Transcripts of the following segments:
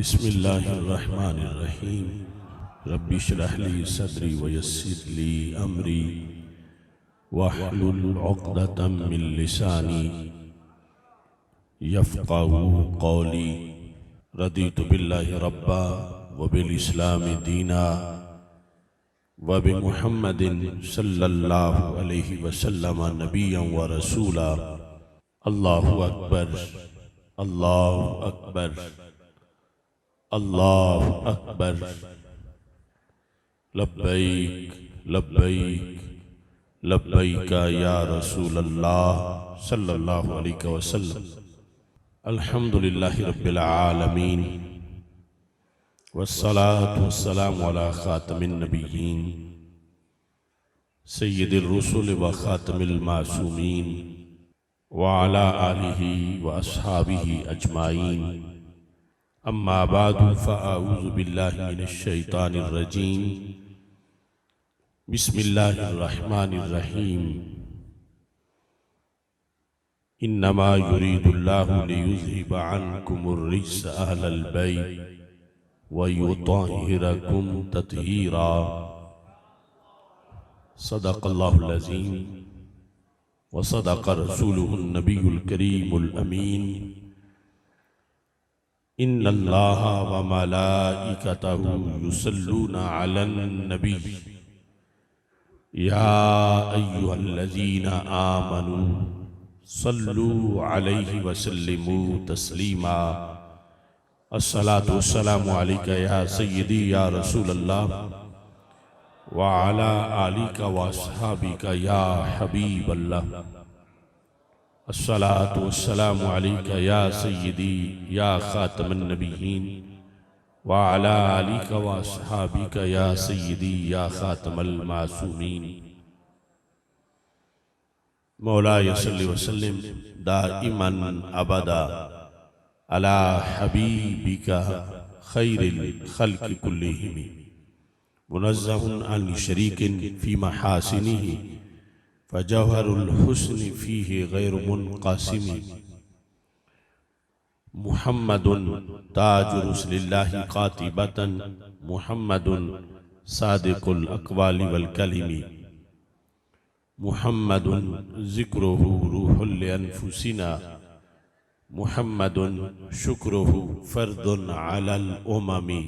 बिस्मिल्लाहिर्रहमानिर्रहीम। रब्बि इश्रह ली सदरी वयस्सिर ली अमरी वहलुल उक़दतम मिन लिसानी यफ़क़हू क़ौली। रदीतु बिल्लाहि रब्बा व बिल इस्लामि दीना व बि मुहम्मदिन सल्लल्लाहु अलैहि वसल्लम नबिय्यन व रसूला। अल्लाहु अकबर, अल्लाहु अकबर, अल्लाहु अकबर। लब्बैक लब्बैक लब्बैक या रसूल अल्लाह सल्लल्लाहु अलैहि वसल्लम। अल्हम्दुलिल्लाहि रब्बिल आलमीन वस्सलातु वस्सलामु अला खातमिन नबिय्यीन सय्यिदिर रुसुल व खातमिल मासूमीन व अला आलिहि व अस्हाबिहि अजमाइन। अम्मा बादु फ़अऊज़ु बिल्लाहि मिनश शैतानिर रजीम। बिस्मिल्लाहिर रहमानिर रहीम। इन्नमा युरीदुल्लाहु लियुज़हिबा अन्कुमुर रिज्स अहलल बैत व युत्तहिरकुम तत्हीरा। सदक़ल्लाहुल अज़ीम व सदक़ रसूलुहुन नबियुल करीमुल अमीन। इन्नल्लाहा व मलाइकतहु युसल्लूना अलन नबी या अय्युहल्लज़ीना आमनू सल्लू अलैहि व सल्लिमू तस्लीमा। अस्सलातु वस्सलामु अलैका या सय्यदी या रसूलल्लाह व अला आलिका व अस्हाबिका या हबीबल्लाह। अस्सलातु वस्सलामु अलैका या सय्यदी या खातमन नबिय्यीन व अला आलिका व अस्हाबिका या सय्यदी या खातमल मासूमीन। मौलाया सल्लि व सल्लिम दाइमन अबदा अला हबीबिका खैरिल खल्क़ि कुल्लिहिम मुनज़्ज़हुन अन शरीकिन फी महासिनिही फ़जौहरुल हुस्नि फ़ीहि गैर मुनक़सिम। मुहम्मदुन ताजु रुसुलिल्लाहि क़ातिबतन मुहम्मदुन सादिक़ुल अक़वालि वल कलिमी। मुहम्मदुन ज़िक्रुहु रूहुल लिअन्फुसिना मुहम्मदुन शुक्रुहु फ़र्दुन अलल उममी।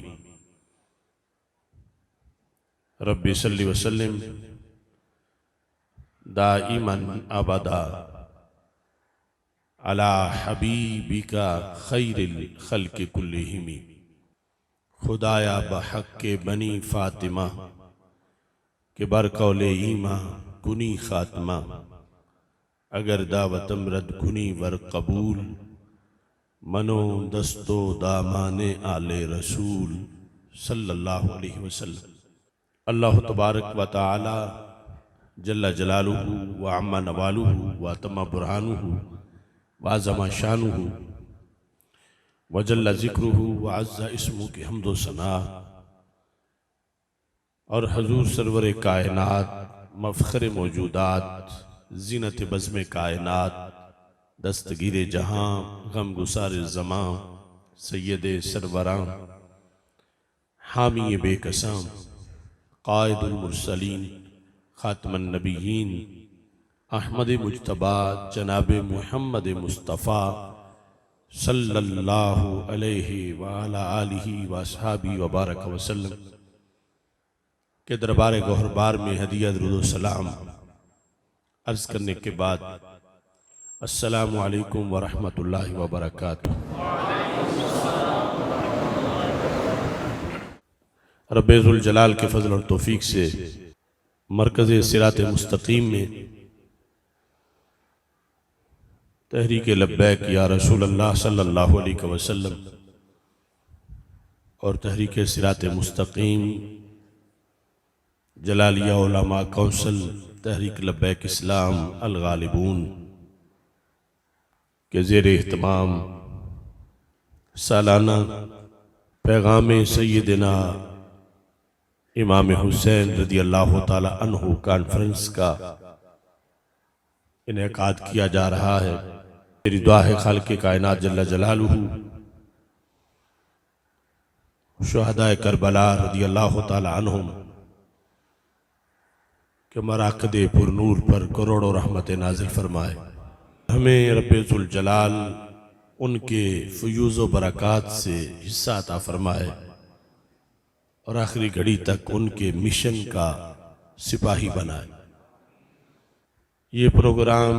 रब्बि सल्लि व सल्लिम दाइमन अबदा अला हबीबिका खैरिल खल्क़ि कुल्लिहिम। खुदाया बहक़्क़े बनी फ़ातिमा के बरकौले ईमा कुनी ख़ात्मा। अगर दावतम रद कुनी वर कबूल मनो दस्तो दामाने आले रसूल सल्लल्लाहु अलैहि वसल्लम। अल्लाह तबारक व तआला जल्ला जलालुहु व अम्मा नवालुहु व तम्मा बुरहानुहु व अज़्ज़मा शानुहु व जल्ला ज़िक्रुहु व अज़्ज़ा इस्मुहु की हम्द व सना और हजूर सरवर कायनात मफ़ख़र मौजूदात ज़ीनत बज़्म कायनात दस्तगीर जहां गम गुसार ज़मां सैयद सरवरां हामी बेकसां क़ाइदुल मुरसलीन ख़ातमुन नबिय्यीन अहमद मुज्तबा जनाब मुहम्मद मुस्तफ़ा सल्लल्लाहु अलैहि व अला आलिहि व अस्हाबिहि व बारक वसल्लम के दरबार गौहरबार में हदिया दुरूद व सलाम अर्ज़ करने के बाद अस्सलामु अलैकुम व रहमतुल्लाहि व बरकातुहू। रब्बे ज़ुल जलाल के फज़ल और तौफ़ीक से मरकज़ सिरात मुस्तकीम में तहरीक लब्बैक या रसूल अल्लाह सल्लल्लाहु अलैहि वसल्लम और तहरीक सिरात मुस्तकीम जलालिया उलमा कौंसल तहरीक लब्बैक इस्लाम अल गालिबून के ज़ेर एहतमाम सालाना पैगाम सय्यदना इमाम हुसैन रज़ी अल्लाह ताला अन्हु कॉन्फ्रेंस का इनेकाद किया जा रहा है। मेरी दुआ है खालिक़ कायनात जल्ला जलालुहु शुहदाए करबला रदियल्लाहु ताला अन्हुम के मराकद पुरनूर पर करोड़ों रहमत नाजिल फरमाए। हमें रब्बुल जलाल उनके फ़यूज़ व बरक़ात से हिस्सा अता फरमाए और आखिरी घड़ी तक उनके मिशन का सिपाही बनाए। ये प्रोग्राम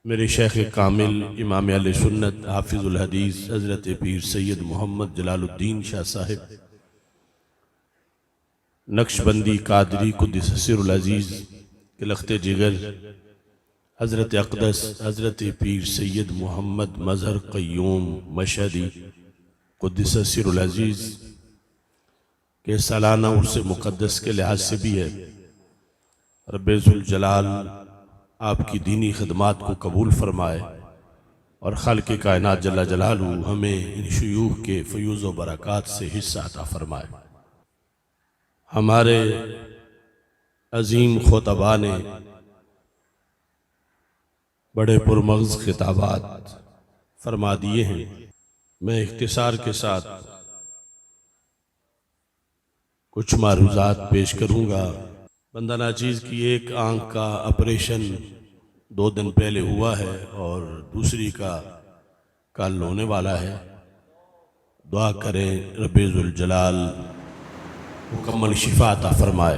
मेरे शेख कामिल इमाम अहले सुन्नत हाफिज़ुल हदीस हज़रत पीर सैयद मोहम्मद जलालुद्दीन शाह साहिब नक्शबंदी कादरी कुद्दस सिरुल अज़ीज़ के लख्ते जिगर हज़रत अक़दस हज़रत पीर सैयद मोहम्मद मज़हर क़य्यूम मशहदी कुद्दस सिरुल अज़ीज़ के सालाना उर्स मुक़द्दस के लिहाज से भी है। रब्बुल जलाल आपकी दीनी खिदमात को कबूल फरमाए और खालिक़ कायनात जल्ला जलालू हमें इन शयूख़ के फ़यूज़ व बरक़ात से हिस्सा अता फरमाए। हमारे अजीम खुतबा ने बड़े पुरमग़ज़ खिताबात फरमा दिए हैं। मैं इख्तिसार के साथ कुछ मारूज़ात पेश करूँगा। बंदा नाचीज़ की एक आँख का ऑपरेशन 2 दिन पहले हुआ है और दूसरी का कल होने वाला है। दुआ करें रब्बुल जलाल मुकम्मल शिफा अता फरमाए।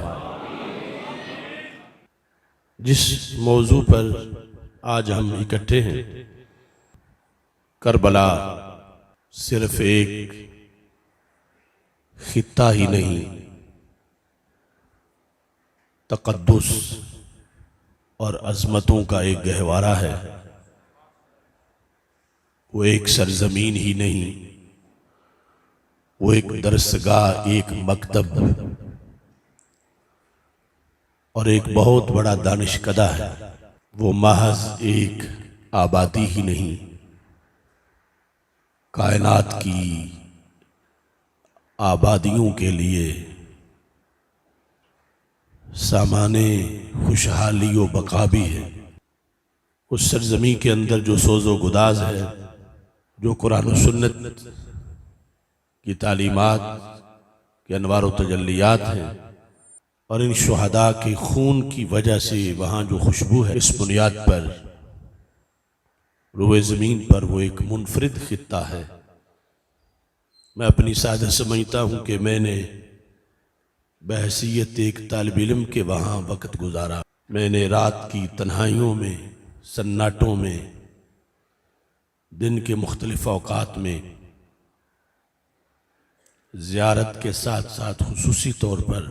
जिस मौजू पर आज हम इकट्ठे हैं, करबला सिर्फ एक खित्ता ही नहीं, तक़द्दुस और अज़मतों का एक गहवारा है। वो एक सरजमीन ही नहीं, वो एक दरसगाह, एक मकतब और एक बहुत बड़ा दानिशकदा है। वो महज एक आबादी ही नहीं, कायनात की आबादियों के लिए सामाने खुशहाली व बका भी है। उस सरजमी के अंदर जो सोज़ो गुदाज है, जो कुरान व सुन्नत की तालीमात के अनवार व तजल्लियात हैं और इन शुहदा के खून की वजह से वहाँ जो खुशबू है, इस बुनियाद पर रुए ज़मीन पर वो एक मुनफरिद खित्ता है। मैं अपनी सादत समझता हूँ कि मैंने बहसीयत एक तालिब इल्म के वहाँ वक़्त गुजारा। मैंने रात की तन्हाइयों में, सन्नाटों में, दिन के मुख्तलिफ औकात में ज़ियारत के साथ साथ खुसूसी तौर पर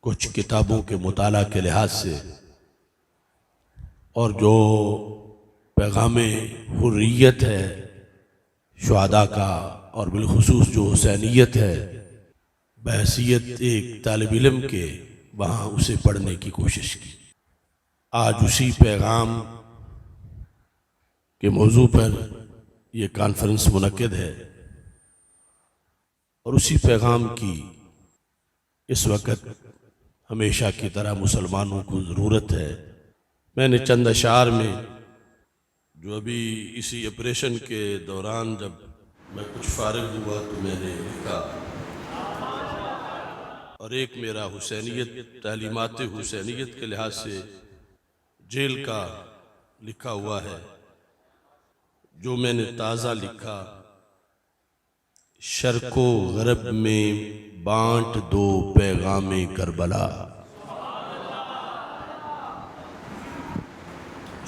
कुछ किताबों के मुताला के लिहाज से और जो पैगामे हुर्रियत है शुहदा का और बिलखुसूस जो हुसैनियत है, बहसीयत एक तालिब इल्म के वहाँ उसे पढ़ने की कोशिश की। आज उसी पैगाम के मौजू पर यह कॉन्फ्रेंस मुनक्किद है और उसी पैगाम की इस वक्त हमेशा की तरह मुसलमानों को ज़रूरत है। मैंने चंद अशार में जो अभी इसी ऑपरेशन के दौरान जब मैं कुछ फारिग हुआ तो मैंने लिखा, और एक मेरा हुसैनियत तालीमात हुसैनियत के लिहाज से जेल का लिखा हुआ है, जो मैंने ताज़ा लिखा। शर्को गरब में बांट दो पैगामे करबला,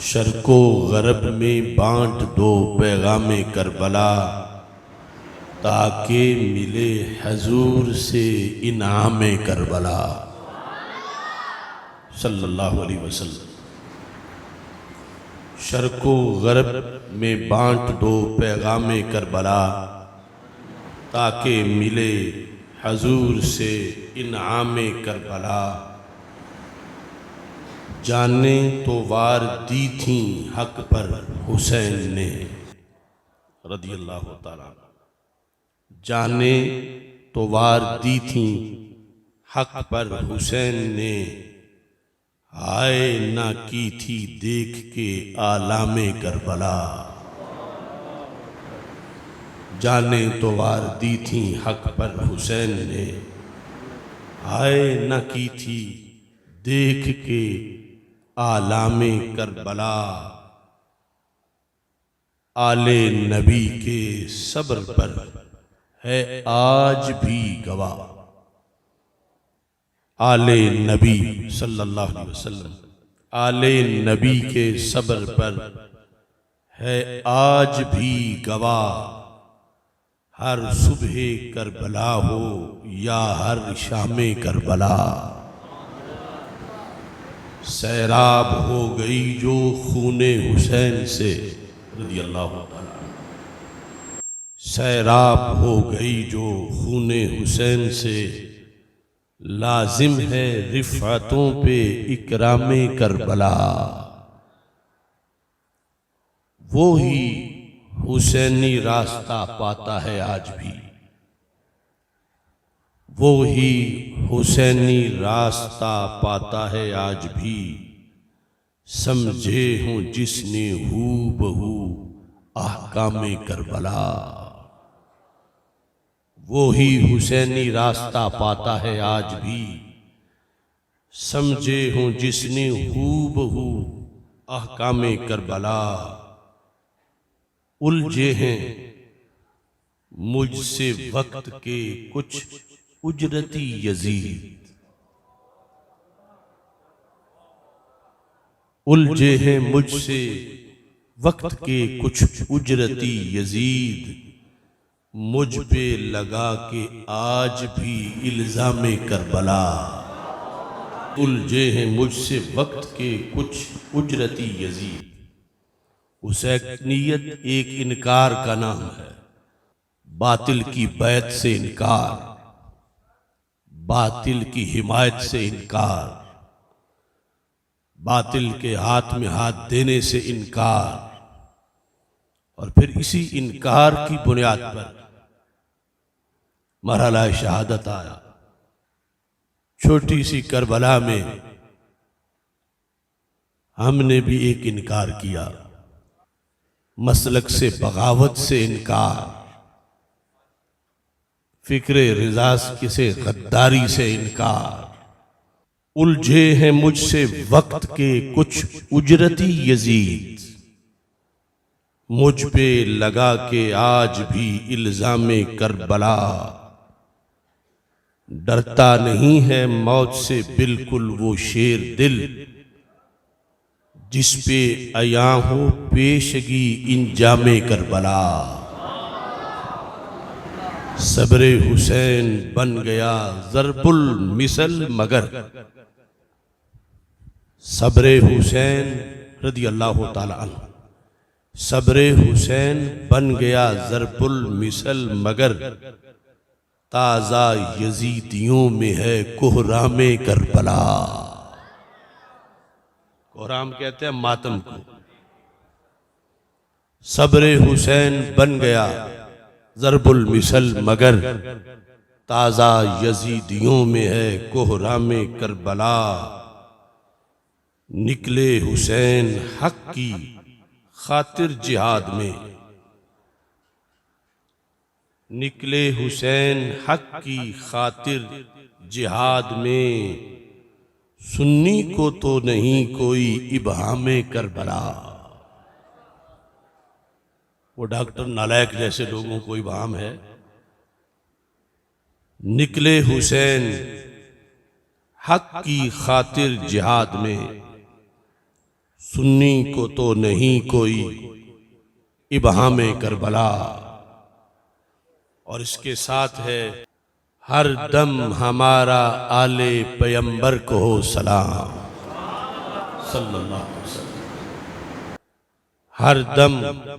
शर्को गरब में बांट दो पैगामे करबला, ताकि मिले हजूर से इनामे करबला सल्लल्लाहु अलैहि वसल्लम। शर्को गरब में बांट दो पैगामे करबला, ताकि मिले हजूर से इनामे करबला। जाने तो वार दी थी हक पर हुसैन ने रदियल्लाहु ताला, जाने तो वार दी थी हक पर हुसैन ने, हाय ना की थी देख के आलामे करबला। जाने तो वार दी थी हक पर हुसैन ने, हाय न की थी देख के आलामे करबला, आले नबी के सब्र पर है आज भी गवाह। आले नबी सल्लल्लाहु अलैहि वसल्लम, आले नबी के सब्र पर है आज भी गवाह। हर सुबह करबला हो या हर शामे करबला, सैराब हो गई जो खूने हुसैन से रज़ी अल्लाह ताला, सैराब हो गई जो खूने हुसैन से, लाजिम है रिफ़अतों पे इकरामे करबला। वो ही हुसैनी रास्ता पाता है आज भी, वो ही हुसैनी रास्ता पाता है आज भी। समझे हूँ जिसने हू बहू अहकामे करबला, वो ही हुसैनी रास्ता पाता है आज भी। समझे हूँ जिसने हू बहू अहकामे करबला, उलझे हैं मुझसे वक्त के कुछ उजरती यजीद, उलझे हैं मुझसे वक्त के कुछ उजरती यजीद, मुझ पे लगा के आज भी इल्जामे करबला। उलझे हैं मुझसे वक्त के कुछ उजरती यजीद। हुसैनियत एक इनकार का नाम है, बातिल की बैत से इनकार, बातिल की हिमायत से इनकार, बातिल के हाथ में हाथ देने से इनकार, और फिर इसी इनकार की बुनियाद पर मरहला शहादत आया। छोटी सी करबला में हमने भी एक इनकार किया, मसलक से बगावत से इनकार, फिक्रे रिजा से गद्दारी से इनकार। उलझे हैं मुझसे वक्त के कुछ उजरती यजीद, मुझ पे लगा के आज भी इल्जामे करबला। डरता नहीं है मौत से बिल्कुल वो शेर दिल, जिस पे अया हो पेशगी इंजामे करबला। सब्रे हुसैन बन गया ज़रबुल मिसल मगर, सब्रे हुसैन रज़ी अल्लाह ताला अन्हु, सब्रे हुसैन बन गया ज़रबुल मिसल मगर, ताज़ा यजीदियों में है कोहरामे करबला। कोहराम कहते हैं मातम को। सब्रे हुसैन बन गया ज़रबुल मिसल मगर, ताज़ा यजीदियों में है कोहरामे करबला। निकले हुसैन हक की खातिर जिहाद में, निकले हुसैन हक की खातिर जिहाद में, सुन्नी को तो नहीं कोई इब्हामे करबला। वो डॉक्टर नालायक जैसे लोगों को इब्हाम है। निकले हुसैन हक की खातिर जिहाद में, सुन्नी को तो नहीं कोई इब्हामे करबला। और इसके साथ है हर दम हमारा आले पैगंबर को हो सलाम सल्लल्लाहु अलैहि वसल्लम। हर दम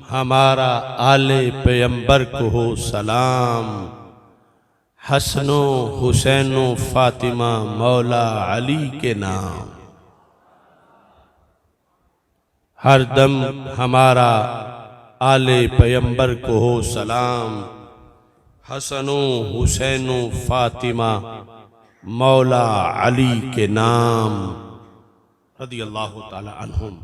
हमारा आले पैगंबर को हो सलाम। हसनो हुसैनो फातिमा मौला अली के नाम। हर दम हमारा आले पैगंबर को हो सलाम। हसनो हुसैनो फातिमा मौला अली के नाम रज़ी अल्लाह ताला अन्हुम।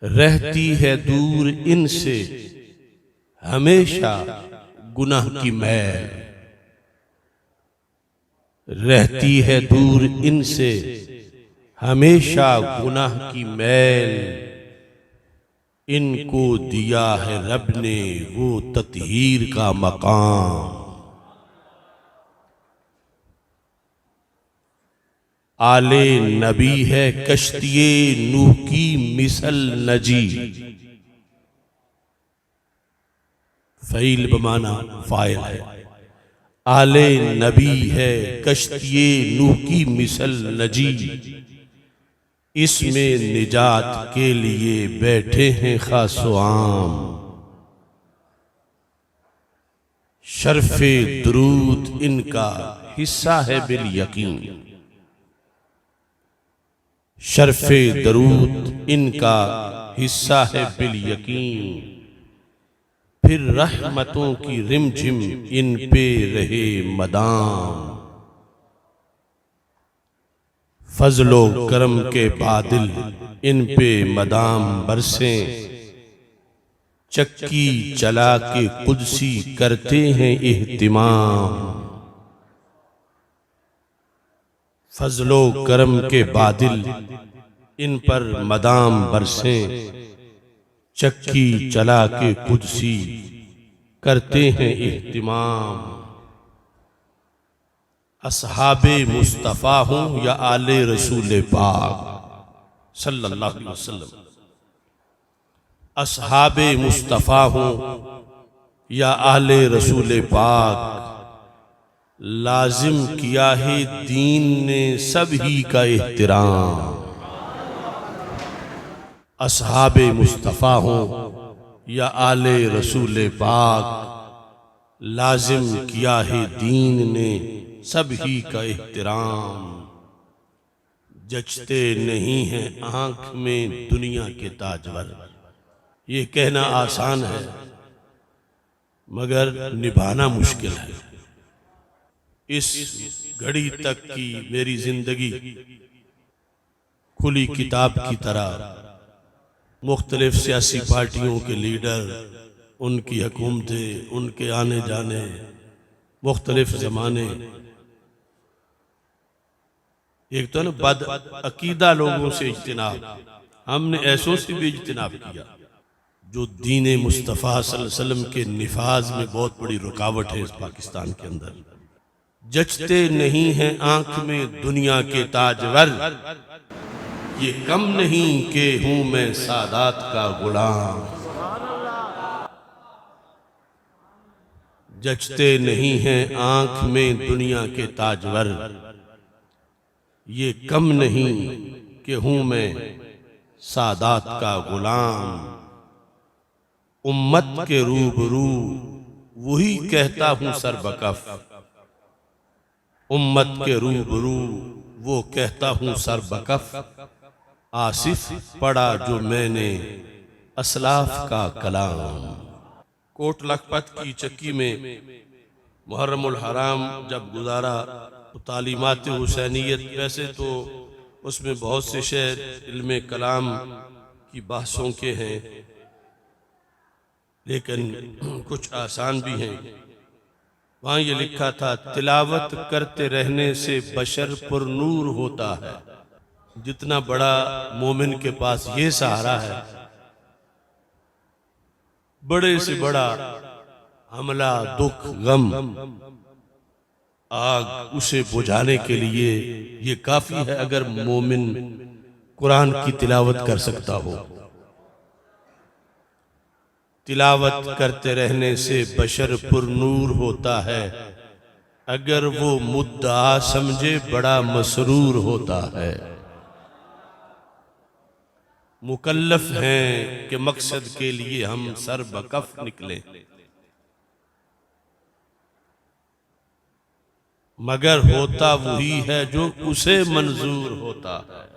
रहती है दूर इनसे हमेशा गुनाह की मैल रहती है दूर इनसे, हमेशा गुनाह की मैल इनको दिया है रब ने वो तत्हीर का मकाम। आले नबी है कश्तिये नूह की मिसल नजी, फ़ईल बमाना फ़ाइल है। आले नबी है कश्तिये नूह की मिसल नजी, इसमें निजात के लिए बैठे हैं खासो आम। शर्फे दुरूद इनका हिस्सा है बिल यकीन, शर्फे दरूद इनका हिस्सा है बिल यकीन। फिर रहमतों की रिमझिम इन पे रहे मदाम, फजलो करम के बादल इन पे मदाम बरसे। चक्की चला के कुदसी करते हैं इहतिमाम, फजलो करम के बादल इन पर मदाम बरसे। चक्की चला के कुदसी करते हैं इहतिमाम। असहाबे मुस्तफ़ा हूँ या आले रसूल पाक सल्लल्लाहु अलैहि वसल्लम, असहाबे मुस्तफ़ा हूँ या आले रसूल पाक, लाजिम किया है दीन ने सभी का एहतराम। असहाबे मुस्तफ़ा हूँ या आले रसूल पाक, लाजिम किया है दीन ने सभी का एहतराम। जचते नहीं हैं आंख में दुनिया के ताजवर, ये कहना आसान है मगर निभाना मुश्किल है। इस घड़ी तक की मेरी जिंदगी खुली किताब की तरह, मुख्तलिफ सियासी पार्टियों के लीडर, उनकी हुकूमतें, उनके आने जाने, मुख्तलिफ ज़माने। एक तो ना बद अकीदा लोगों से इज्तिनाब, हमने ऐसों से भी इज्तिनाब किया जो दीन मुस्तफ़ा सल्लल्लाहु अलैहि वसल्लम के निफाज में बहुत बड़ी रुकावट है इस पाकिस्तान के अंदर। जचते नहीं हैं आंख में दुनिया के ताजवर, ये कम नहीं कि हूं मैं सादात का गुलाम। जचते नहीं हैं आंख में दुनिया के ताजवर, ये कम नहीं कि हूं मैं सादात का गुलाम। उम्मत के रूबरू वही कहता हूं सरबकफ, उम्मत के रूबरू वो कहता हूं सरबकफ। आसिफ पढ़ा जो मैंने असलाफ का कलाम। कोट लखपत की चक्की में मुहर्रमुल हराम जब गुजारा तो तालीमात हुसैनियत, वैसे तो उसमें बहुत से शेर इल्मे कलाम की बहसों के हैं, लेकिन कुछ आसान भी हैं। वहाँ ये लिखा था, तिलावत करते रहने से बशर पुरनूर होता है। जितना बड़ा मोमिन के पास ये सहारा है, बड़े से बड़ा हमला, दुख, गम, आग, उसे बुझाने के लिए ये काफी है अगर मोमिन कुरान की तिलावत कर सकता हो। तिलावत करते रहने से बशर पुरनूर होता है, अगर वो मुद्दा समझे बड़ा मसरूर होता है। मुकल्लफ हैं कि मकसद के लिए हम सर बकफ निकले, मगर होता वही है जो उसे मंजूर होता है।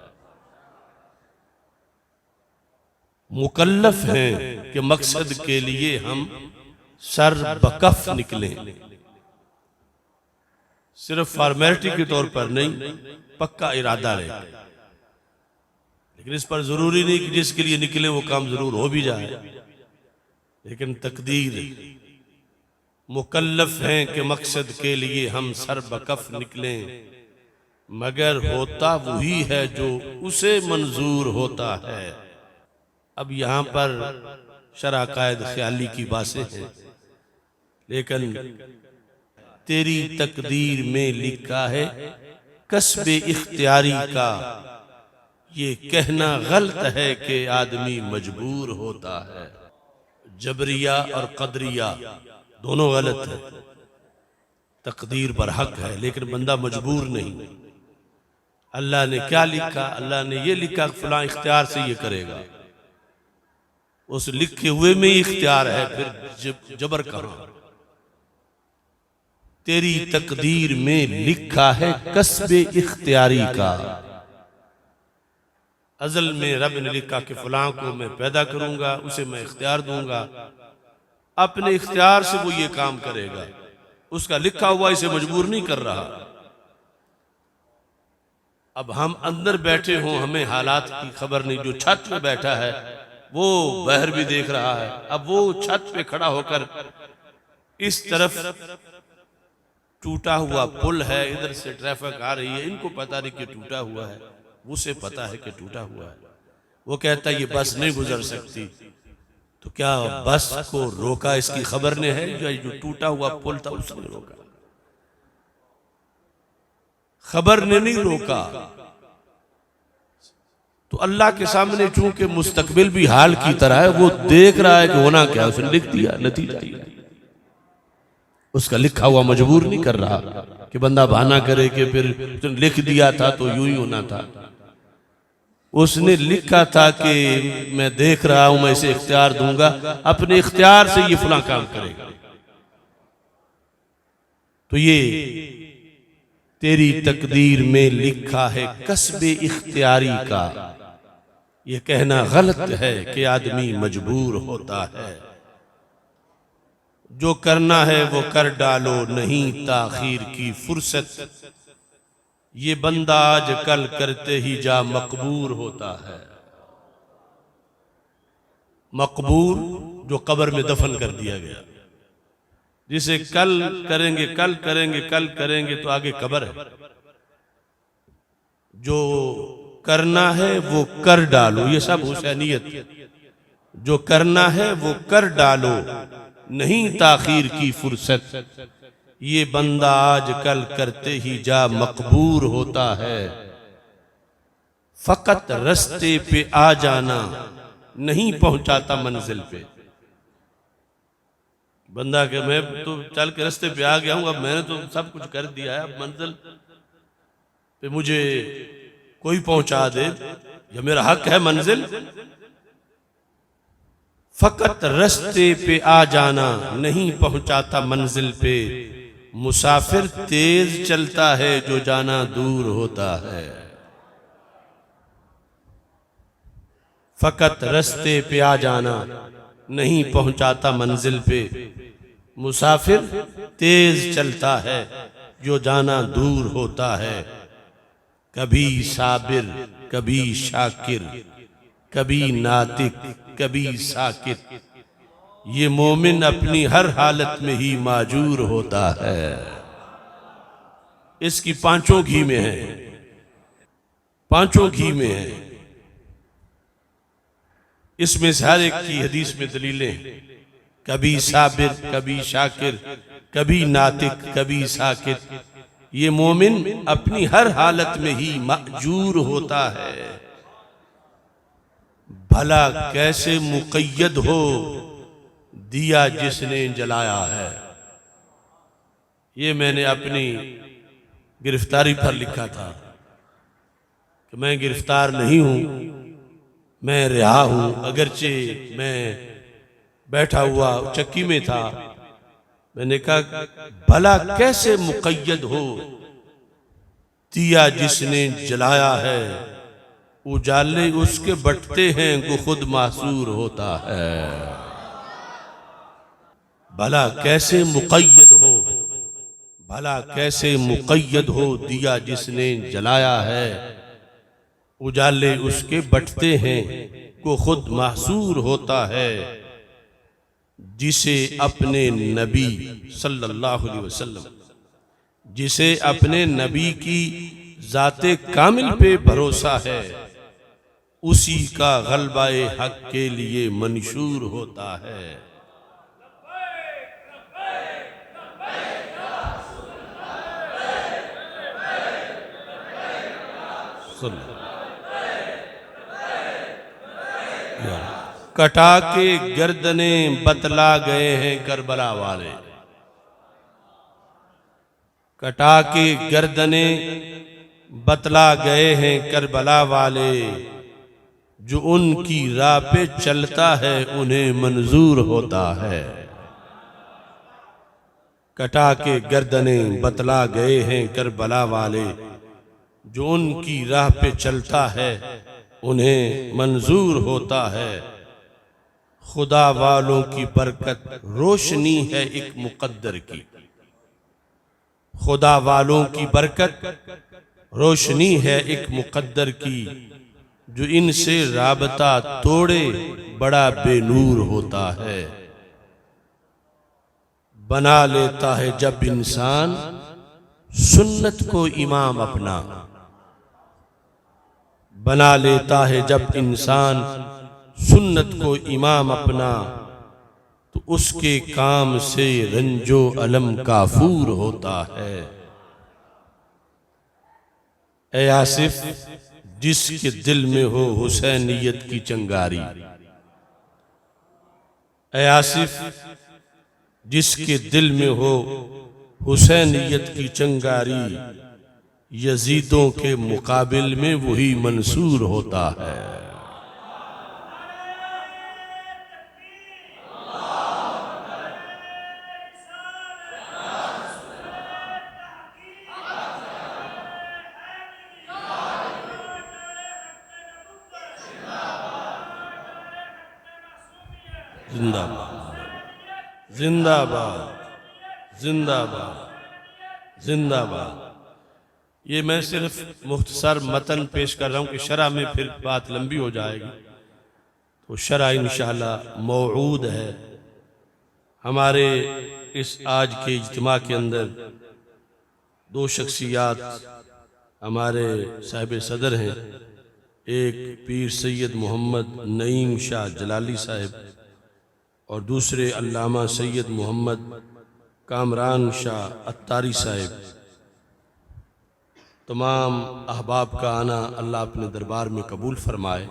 मुकल्लफ हैं कि मकसद के लिए हम सर बकफ निकले, सिर्फ फॉर्मेलिटी के तौर पर नहीं, पक्का इरादा रहे। लेकिन इस पर जरूरी नहीं कि जिसके लिए निकले वो काम जरूर हो भी जाए। लेकिन तकदीर मुकल्लफ हैं कि मकसद के लिए हम सर बकफ निकलें, मगर होता वही है जो उसे मंजूर होता है। अब यहाँ पर शरह कायद ख्याली की बातें हैं, लेकिन तेरी तकदीर में लिखा है कसबे इख्तियारी का, ये कहना गलत है कि आदमी मजबूर होता है। जबरिया और कदरिया दोनों गलत है। तकदीर बरहक है लेकिन बंदा मजबूर नहीं। अल्लाह ने क्या लिखा? अल्लाह ने ये लिखा फलां इख्तियार से ये करेगा, उस लिखे हुए में ही इख्तियार है, फिर जबर कहां? तेरी तकदीर में लिखा है कसबे इख्तियारी का। अजल में रब ने लिखा कि फलां को मैं पैदा करूंगा, उसे मैं इख्तियार दूंगा, अपने इख्तियार से वो ये काम करेगा, उसका लिखा हुआ इसे मजबूर नहीं कर रहा। अब हम अंदर बैठे हों, हमें हालात की खबर नहीं, जो छत पे बैठा है वो बाहर भी देख रहा है। अब वो छत पे खड़ा होकर इस तरफ टूटा हुआ पुल है, इधर से ट्रैफिक आ रही है, इनको पता नहीं कि टूटा हुआ है, उसे पता है कि टूटा हुआ है। वो कहता है ये बस नहीं गुजर सकती, तो क्या बस को रोका इसकी खबर ने है? जो टूटा हुआ पुल था उसने रोका, खबर ने नहीं रोका। तो अल्लाह के सामने चूंकि मुस्तकबिल भी हाल की तरह है, वो देख रहा है कि होना क्या, उसने लिख दिया, नतीजा उसका लिखा हुआ मजबूर नहीं कर रहा कि बंदा बहाना करे कि फिर उसने लिख दिया था तो यूं ही होना था। उसने लिखा था कि मैं देख रहा हूं, मैं इसे इख्तियार दूंगा, अपने इख्तियार से ये फलां काम करेगा। तो ये तेरी तकदीर में लिखा है कसबे इख्तियारी का, ये कहना गलत है कि आदमी मजबूर होता है। जो करना है वो कर डालो, नहीं ताखीर की फुर्सत, ये बंदा आज कल करते ही जा मकबूर होता है। मकबूर जो कब्र में दफन कर दिया गया, जिसे कल करेंगे कल करेंगे कल करेंगे तो आगे कब्र है। जो करना है वो कर डालो, ये सब हुसैनियत। जो करना है वो कर डालो, नहीं ताखीर की फुर्सत, ये बंदा आज कल करते ही जा मकबूर होता है। फकत रास्ते पे आ जाना नहीं पहुंचाता मंजिल पे। बंदा के मैं तो चल के रास्ते पे आ गया हूं, अब मैंने तो सब कुछ कर दिया है, अब मंजिल पे मुझे कोई पहुंचा दे, ये मेरा हक है मंजिल। फकत रास्ते पे आ जाना नहीं पहुंचाता मंजिल पे, मुसाफिर तेज चलता है जो जाना दूर होता है। फकत रास्ते पे आ जाना नहीं पहुंचाता मंजिल पे, मुसाफिर तेज चलता है जो जाना दूर होता है। कभी साबिर कभी शाकिर, कभी नातिक कभी साकित, ये मोमिन अपनी हर हालत में ही माजूर होता है। इसकी पांचों घी में है, पांचों घी में है। इसमें से हर एक की हदीस में दलीलें हैं। कभी साबिर कभी शाकिर, कभी नातिक कभी साकित, ये मोमिन अपनी हर हालत में ही माजूर होता है। भला कैसे मुक़य्यद हो दिया जिसने जलाया है। ये मैंने अपनी गिरफ्तारी पर लिखा था कि मैं गिरफ्तार नहीं हूं, मैं रिहा हूं, अगरचे मैं बैठा हुआ चक्की में था। मैंने कहा भला कैसे मुक़य्यद हो दिया जिसने जलाया है, उजाले उसके बटते हैं वो खुद मासूर होता है। भला कैसे मुक़य्यद हो, भला कैसे मुक़य्यद हो दिया जिसने जलाया है, उजाले उसके बटते हैं वो खुद मासूर होता है। जिसे अपने नबी सल्लल्लाहु अलैहि वसल्लम, जिसे अपने नबी की जाते कामिल पे भरोसा है, उसी का गलबाए हक के लिए मंशूर होता है। कटा के गर्दने बतला गए हैं करबला वाले, कटा के गर्दने बतला गए हैं करबला वाले, जो उनकी राह पे चलता है उन्हें मंजूर होता है। कटा के गर्दने बतला गए हैं करबला वाले, जो उनकी राह पे चलता है उन्हें मंजूर होता है। खुदा वालों की बरकत रोशनी है एक मुकद्दर की, खुदा वालों की बरकत रोशनी है एक मुकद्दर की, जो इनसे राबता तोड़े बड़ा बेनूर होता है। बना लेता है जब इंसान सुन्नत को इमाम अपना, बना लेता है जब इंसान सुन्नत को इमाम अपना, तो उसके काम से रंजो अलम काफूर होता है। ए आसिफ, जिसके दिल में हो हुसैनियत की चंगारी, ए आसिफ, जिसके दिल में हो हुसैनियत की चंगारी, यजीदों के मुकाबिल में वही मंसूर होता है। जिंदाबाद, जिंदाबाद, जिंदाबाद, जिंदाबाद। ये मैं सिर्फ मुख्तसर मतन पेश कर रहा हूँ कि शरह में फिर बात लंबी हो जाएगी, तो शरह इंशाअल्लाह मौऊद है। हमारे इस आज के इज्तिमा के अंदर दो शख्सियात हमारे साहिब सदर हैं, एक पीर सैयद मोहम्मद नईम शाह जलाली साहिब और दूसरे अल्लामा सैयद मोहम्मद कामरान शाह अत्तारी साहिब। तमाम अहबाब का आना अल्लाह अपने दरबार में कबूल फरमाए,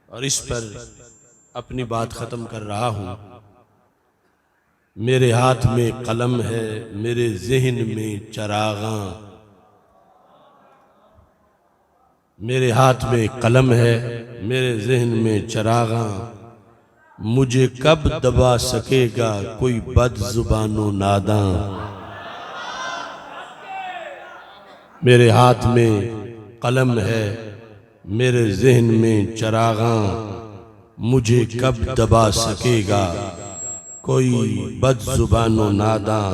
और इस पर अपनी बात ख़त्म कर रहा हूँ। मेरे हाथ में कलम है, मेरे जहन में चरागां, मेरे हाथ में कलम है, मेरे जहन में चरागां, मुझे कब दबा सकेगा कोई बदजुबानो नादां। मेरे हाथ में कलम है, मेरे जहन में चरागां, मुझे कब दबा सकेगा कोई बदजुबानो नादां।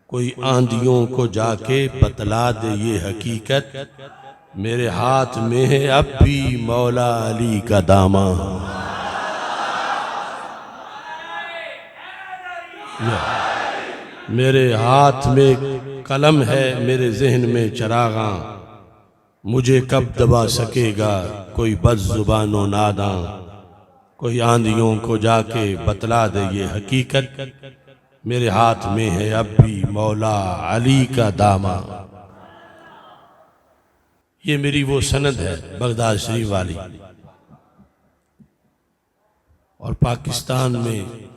कोई आंधियों को जाके बतला दे ये हकीकत, मेरे हाथ में है अब भी मौला अली का दामा। मेरे हाथ में कलम है, मेरे जहन में चरागां, मुझे कब दबा सकेगा कोई बदजुबानो नादां। कोई आंधियों को जाके बतला दे ये हकीकत, मेरे हाथ में है अब भी मौला अली का दामा। ये मेरी वो सनद है बगदाद शरीफ वाली, और पाकिस्तान में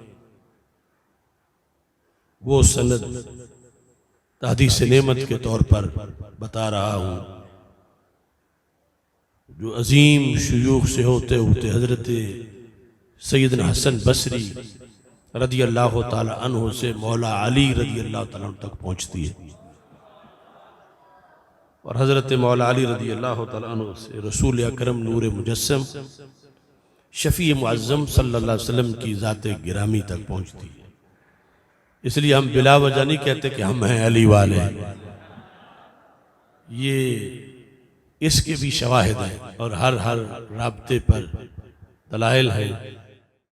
वो सनद तहदीस नेमत के तौर पर बता रहा हूँ, जो अजीम शुयूख से होते होते हजरत सैयदना हसन बसरी रदी अल्लाह ताला अन्हु से मौला अली रदी अल्लाह ताला अन्हु तक पहुँचती है, और हजरत मौला अली रदी अल्लाह ताला अन्हु से रसूल अकरम नूर मुजस्सम शफी मुअज़्ज़म सल्लल्लाहु अलैहि वसल्लम की ज़ाते गिरामी तक पहुँचती है। इसलिए हम बिला वजह नहीं कहते कि हम हैं अली वाले, ये इसके भी शवाहिद हैं और हर राब्ते पर दलाइल है।